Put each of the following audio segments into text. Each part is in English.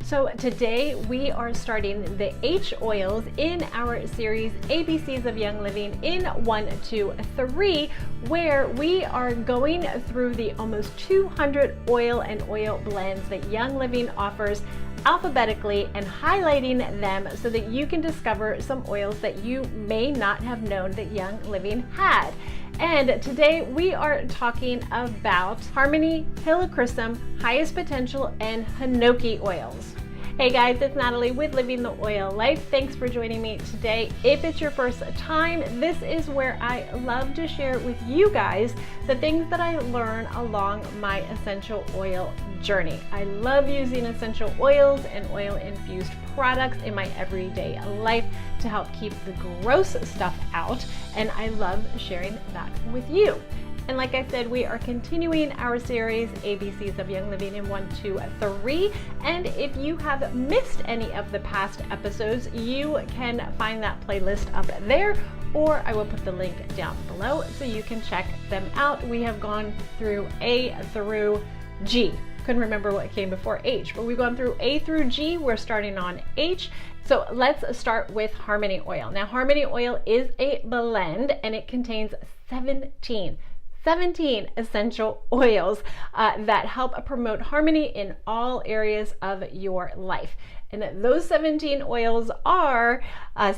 So today we are starting the H oils in our series ABCs of Young Living in 1, 2, 3, where we are going through the almost 200 oil and oil blends that Young Living offers alphabetically and highlighting them so that you can discover some oils that you may not have known that Young Living had. And today we are talking about Harmony, Helichrysum, Highest Potential, and Hinoki oils. Hey guys, it's Natalie with Living the Oil Life. Thanks for joining me today. If it's your first time, this is where I love to share with you guys the things that I learn along my essential oil journey. I love using essential oils and oil infused products in my everyday life to help keep the gross stuff out, and I love sharing that with you. And like I said, we are continuing our series ABCs of Young Living in 1, 2, 3. And if you have missed any of the past episodes, you can find that playlist up there, or I will put the link down below so you can check them out. We have gone through A through G. Couldn't remember what came before H, but we've gone through A through G. We're starting on H. So let's start with Harmony Oil. Now, Harmony Oil is a blend and it contains 17 essential oils that help promote harmony in all areas of your life. And those 17 oils are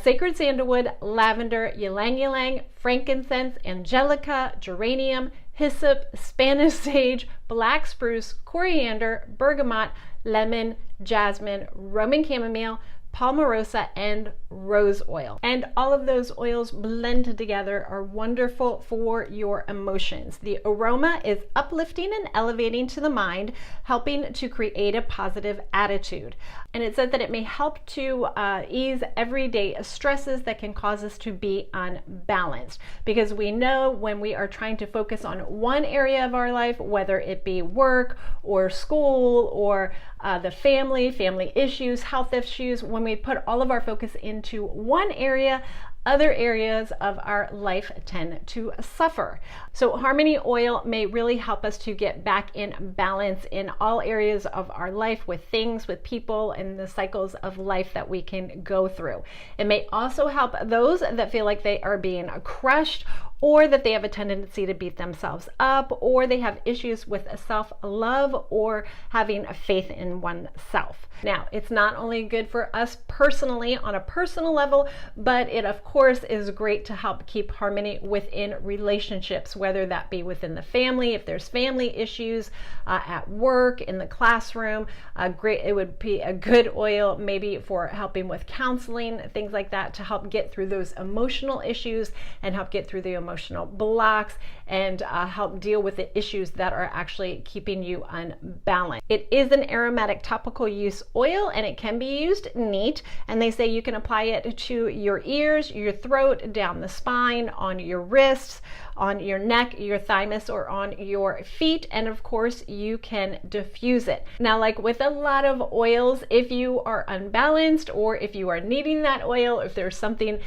sacred sandalwood, lavender, ylang ylang, frankincense, angelica, geranium, hyssop, Spanish sage, black spruce, coriander, bergamot, lemon, jasmine, Roman chamomile, palmarosa, and rose oil. And all of those oils blended together are wonderful for your emotions. The aroma is uplifting and elevating to the mind, helping to create a positive attitude. And it says that it may help to ease everyday stresses that can cause us to be unbalanced. Because we know when we are trying to focus on one area of our life, whether it be work or school or the family issues, health issues, when we put all of our focus into one area, other areas of our life tend to suffer. So Harmony Oil may really help us to get back in balance in all areas of our life, with things, with people, and the cycles of life that we can go through. It may also help those that feel like they are being crushed, or that they have a tendency to beat themselves up, or they have issues with self-love or having a faith in oneself. Now, it's not only good for us personally on a personal level, but it of course is great to help keep harmony within relationships, whether that be within the family, if there's family issues, at work, in the classroom. It would be a good oil maybe for helping with counseling, things like that, to help get through those emotional issues and help get through the emotional blocks and help deal with the issues that are actually keeping you unbalanced. It is an aromatic topical use oil and it can be used neat, and they say you can apply it to your ears, your throat, down the spine, on your wrists, on your neck, your thymus, or on your feet, and of course you can diffuse it. Now, like with a lot of oils, if you are unbalanced or if you are needing that oil, if there's something,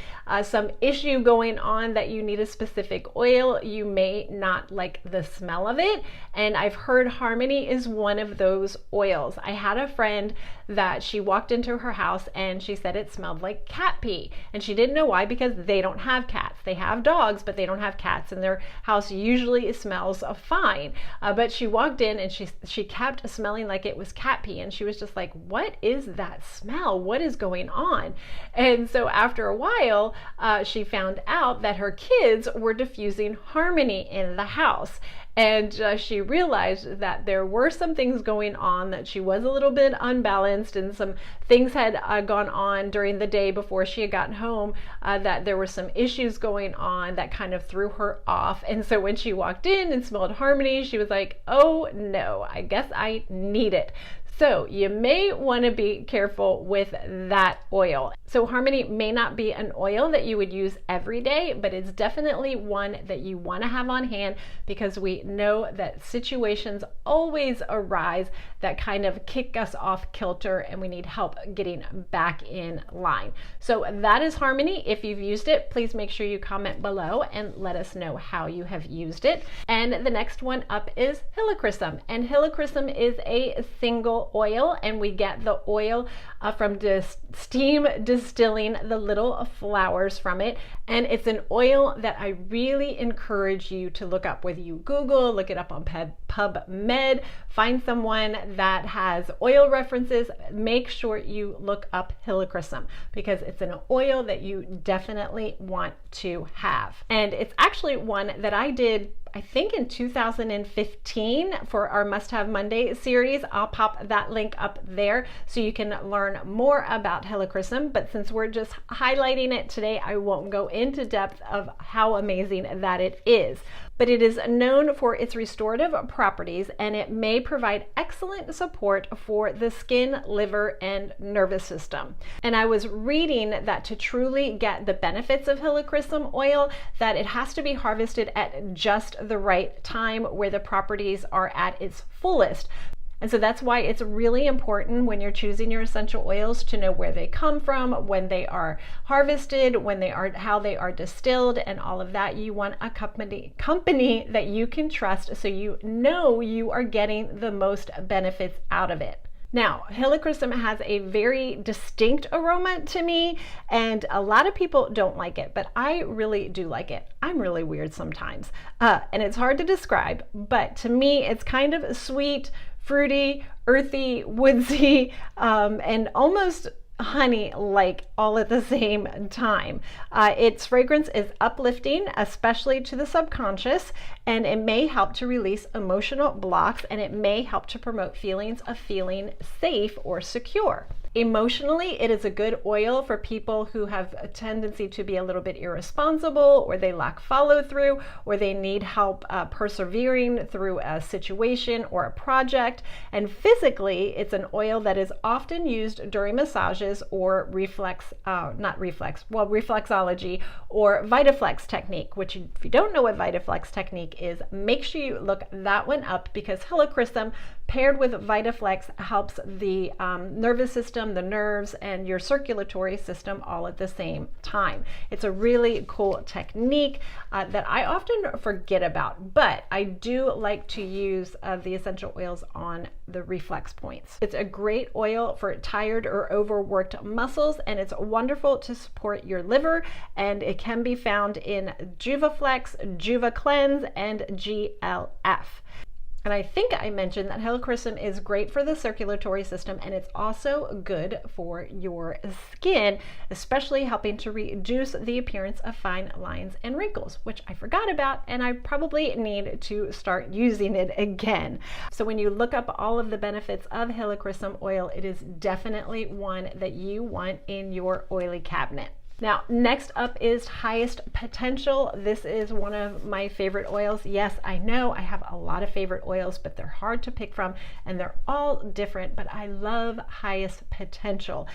some issue going on that you need a specific oil, you may not like the smell of it. And I've heard Harmony is one of those oils. I had a friend that she walked into her house and she said it smelled like cat pee, and she didn't know why, because they don't have cats. They have dogs, but they don't have cats, and their house usually smells fine. But she walked in and she kept smelling like it was cat pee, and she was just like, what is that smell? What is going on? And so after a while, she found out that her kids were diffusing Harmony in the house. And she realized that there were some things going on, that she was a little bit unbalanced, and some things had gone on during the day before she had gotten home, that there were some issues going on that kind of threw her off. And so when she walked in and smelled Harmony, she was like, oh no, I guess I need it. So you may want to be careful with that oil. So Harmony may not be an oil that you would use every day, but it's definitely one that you want to have on hand, because we know that situations always arise that kind of kick us off kilter, and we need help getting back in line. So that is Harmony. If you've used it, please make sure you comment below and let us know how you have used it. And the next one up is Helichrysum. And Helichrysum is a single essential oil, and we get the oil from steam distilling the little flowers from it. And it's an oil that I really encourage you to look up. Whether you Google, look it up on PubMed, find someone that has oil references, make sure you look up Helichrysum, because it's an oil that you definitely want to have. And it's actually one that I did, I think, in 2015 for our Must Have Monday series. I'll pop that link up there so you can learn more about Helichrysum. But since we're just highlighting it today, I won't go into depth of how amazing that it is. But it is known for its restorative properties, and it may provide excellent support for the skin, liver, and nervous system. And I was reading that to truly get the benefits of Helichrysum oil, that it has to be harvested at just the right time where the properties are at its fullest. And so that's why it's really important when you're choosing your essential oils to know where they come from, when they are harvested, how they are distilled, and all of that. You want a company that you can trust, so you know you are getting the most benefits out of it. Now, Helichrysum has a very distinct aroma to me, and a lot of people don't like it, but I really do like it. I'm really weird sometimes, and it's hard to describe, but to me, it's kind of sweet, fruity, earthy, woodsy, and almost honey-like all at the same time. Its fragrance is uplifting, especially to the subconscious, and it may help to release emotional blocks, and it may help to promote feelings of feeling safe or secure. Emotionally, it is a good oil for people who have a tendency to be a little bit irresponsible, or they lack follow through, or they need help persevering through a situation or a project. And physically, it's an oil that is often used during massages or reflexology or Vitaflex technique, which if you don't know what Vitaflex technique is, make sure you look that one up, because Helichrysum paired with Vitaflex helps the nervous system, the nerves, and your circulatory system all at the same time. It's a really cool technique that I often forget about, but I do like to use the essential oils on the reflex points. It's a great oil for tired or overworked muscles, and it's wonderful to support your liver, and it can be found in JuvaFlex, JuvaCleanse, and GLF. And I think I mentioned that Helichrysum is great for the circulatory system, and it's also good for your skin, especially helping to reduce the appearance of fine lines and wrinkles, which I forgot about, and I probably need to start using it again. So when you look up all of the benefits of Helichrysum oil, it is definitely one that you want in your oily cabinet. Now, next up is Highest Potential. This is one of my favorite oils. Yes, I know I have a lot of favorite oils, but they're hard to pick from, and they're all different, but I love Highest Potential.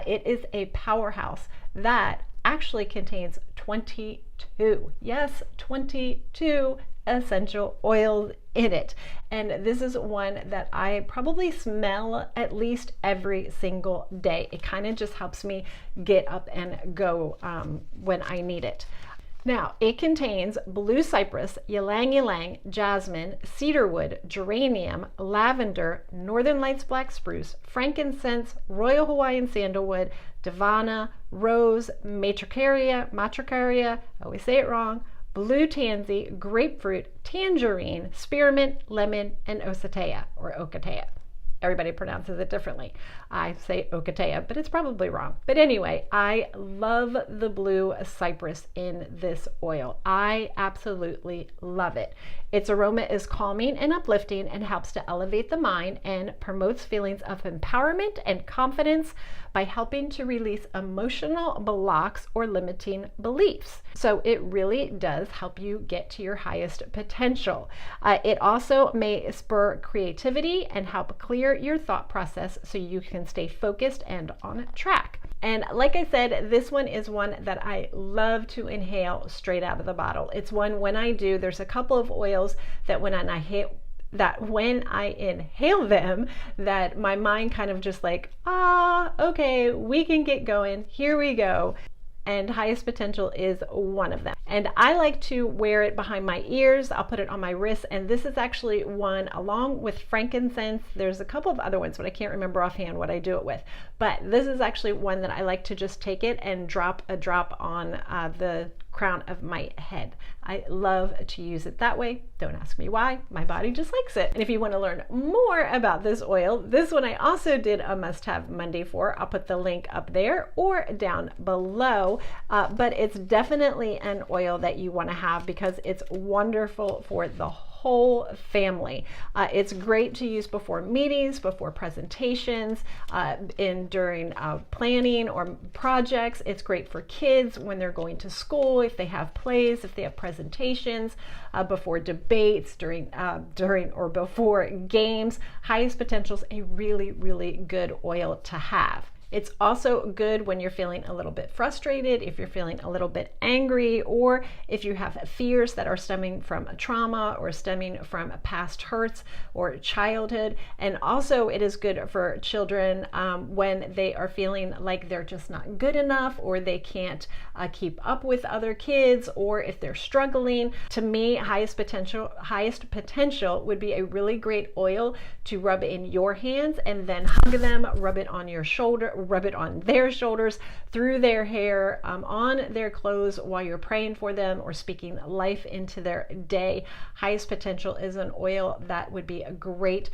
It is a powerhouse that actually contains 22, yes, 22 essential oils in it. And this is one that I probably smell at least every single day. It kind of just helps me get up and go when I need it. Now, it contains blue cypress, ylang ylang, jasmine, cedarwood, geranium, lavender, northern lights black spruce, frankincense, royal Hawaiian sandalwood, davana, rose, matricaria, I always say it wrong, blue tansy, grapefruit, tangerine, spearmint, lemon, and osatea or ocotea. Everybody pronounces it differently. I say ocotea, but it's probably wrong. But anyway, I love the blue cypress in this oil. I absolutely love it. Its aroma is calming and uplifting and helps to elevate the mind and promotes feelings of empowerment and confidence by helping to release emotional blocks or limiting beliefs. So it really does help you get to your highest potential. It also may spur creativity and help clear your thought process so you can stay focused and on track. And like I said, this one is one that I love to inhale straight out of the bottle. It's one when I do, there's a couple of oils that when I inhale them, that my mind kind of just like, okay, we can get going, here we go. and highest potential is one of them. And I like to wear it behind my ears. I'll put it on my wrist, and this is actually one along with frankincense. There's a couple of other ones, but I can't remember offhand what I do it with. But this is actually one that I like to just take it and drop a drop on the crown of my head. I love to use it that way. Don't ask me why. My body just likes it. And if you want to learn more about this oil, this one I also did a must-have Monday for. I'll put the link up there or down below. But it's definitely an oil that you want to have because it's wonderful for the whole family. It's great to use before meetings, before presentations, during planning or projects. It's great for kids when they're going to school, if they have plays, if they have presentations, before debates, during or before games. Highest potential is a really, really good oil to have. It's also good when you're feeling a little bit frustrated, if you're feeling a little bit angry, or if you have fears that are stemming from trauma or stemming from past hurts or childhood. And also it is good for children when they are feeling like they're just not good enough, or they can't keep up with other kids, or if they're struggling. To me, highest potential would be a really great oil to rub in your hands and then hug them, rub it on your shoulder, rub it on their shoulders, through their hair, on their clothes while you're praying for them or speaking life into their day. Highest potential is an oil that would be great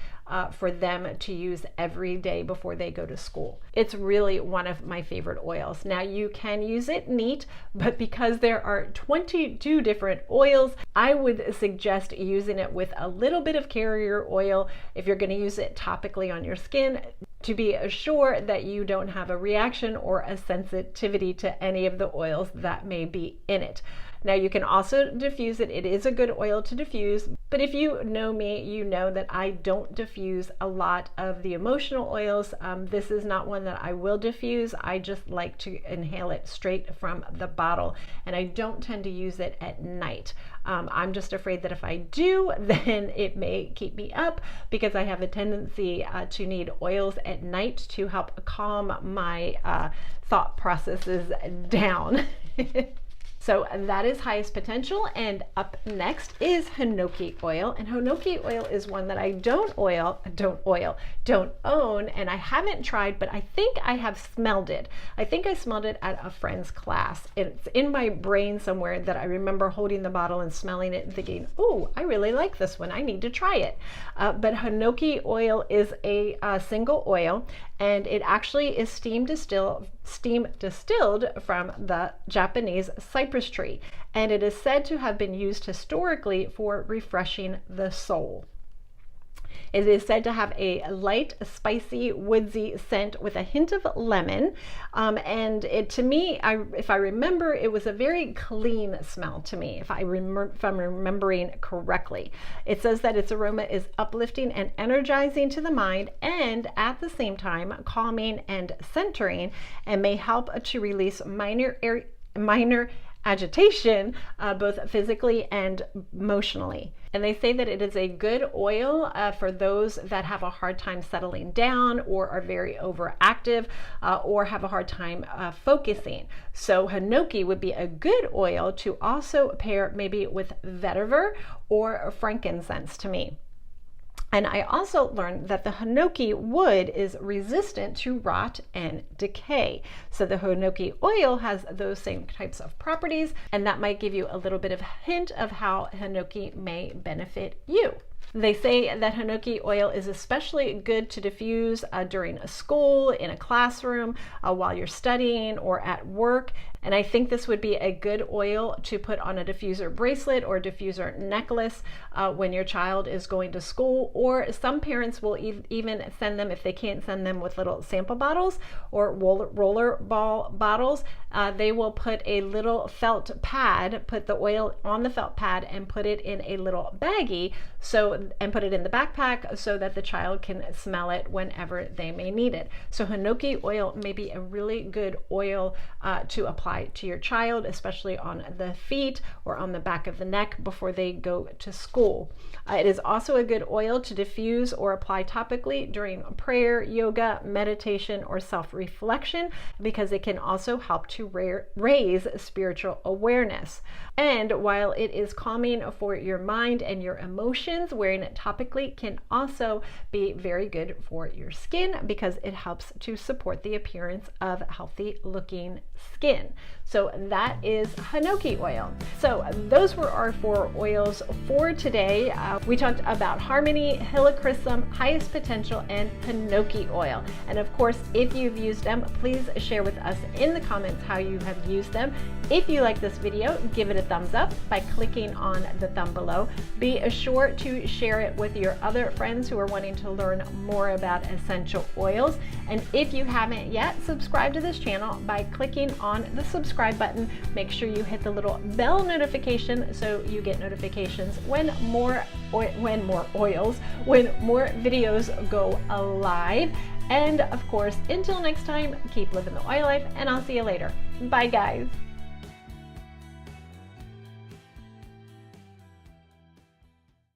for them to use every day before they go to school. It's really one of my favorite oils. Now you can use it neat, but because there are 22 different oils, I would suggest using it with a little bit of carrier oil if you're going to use it topically on your skin, to be assured that you don't have a reaction or a sensitivity to any of the oils that may be in it. Now you can also diffuse it. It is a good oil to diffuse, but if you know me, you know that I don't diffuse a lot of the emotional oils. This is not one that I will diffuse. I just like to inhale it straight from the bottle, and I don't tend to use it at night. I'm just afraid that if I do, then it may keep me up, because I have a tendency to need oils at night to help calm my thought processes down. So that is highest potential, and up next is Hinoki oil. And Hinoki oil is one that I don't own, and I haven't tried, but I think I have smelled it. I think I smelled it at a friend's class. It's in my brain somewhere that I remember holding the bottle and smelling it and thinking, oh, I really like this one. I need to try it. But Hinoki oil is a single oil, and it actually is steam distilled from the Japanese cypress tree, and it is said to have been used historically for refreshing the soul. It is said to have a light, spicy, woodsy scent with a hint of lemon. And it, to me, if I remember, it was a very clean smell to me, if I'm remembering correctly. It says that its aroma is uplifting and energizing to the mind, and at the same time calming and centering, and may help to release minor agitation, both physically and emotionally. And they say that it is a good oil for those that have a hard time settling down, or are very overactive, or have a hard time focusing. So Hinoki would be a good oil to also pair maybe with vetiver or frankincense to me. And I also learned that the Hinoki wood is resistant to rot and decay. So the Hinoki oil has those same types of properties, and that might give you a little bit of hint of how Hinoki may benefit you. They say that Hinoki oil is especially good to diffuse during a school, in a classroom, while you're studying, or at work. And I think this would be a good oil to put on a diffuser bracelet or diffuser necklace when your child is going to school. Or some parents will even send them, if they can't send them with little sample bottles or roller ball bottles, they will put a little felt pad, put the oil on the felt pad and put it in a little baggie, so and put it in the backpack so that the child can smell it whenever they may need it. So Hinoki oil may be a really good oil to apply to your child, especially on the feet or on the back of the neck before they go to school. It is also a good oil to diffuse or apply topically during prayer, yoga, meditation, or self-reflection, because it can also help to raise spiritual awareness. And while it is calming for your mind and your emotions, wearing it topically can also be very good for your skin because it helps to support the appearance of healthy looking skin. So that is Hinoki oil. So those were our 4 oils for today. We talked about Harmony, Helichrysum, Highest Potential, and Hinoki oil. And of course, if you've used them, please share with us in the comments how you have used them. If you like this video, give it a thumbs up by clicking on the thumb below. Be sure to share it with your other friends who are wanting to learn more about essential oils. And if you haven't yet, subscribe to this channel by clicking on the subscribe button. Make sure you hit the little bell notification so you get notifications when more videos go live. And of course, until next time, keep living the oil life, and I'll see you later. Bye guys.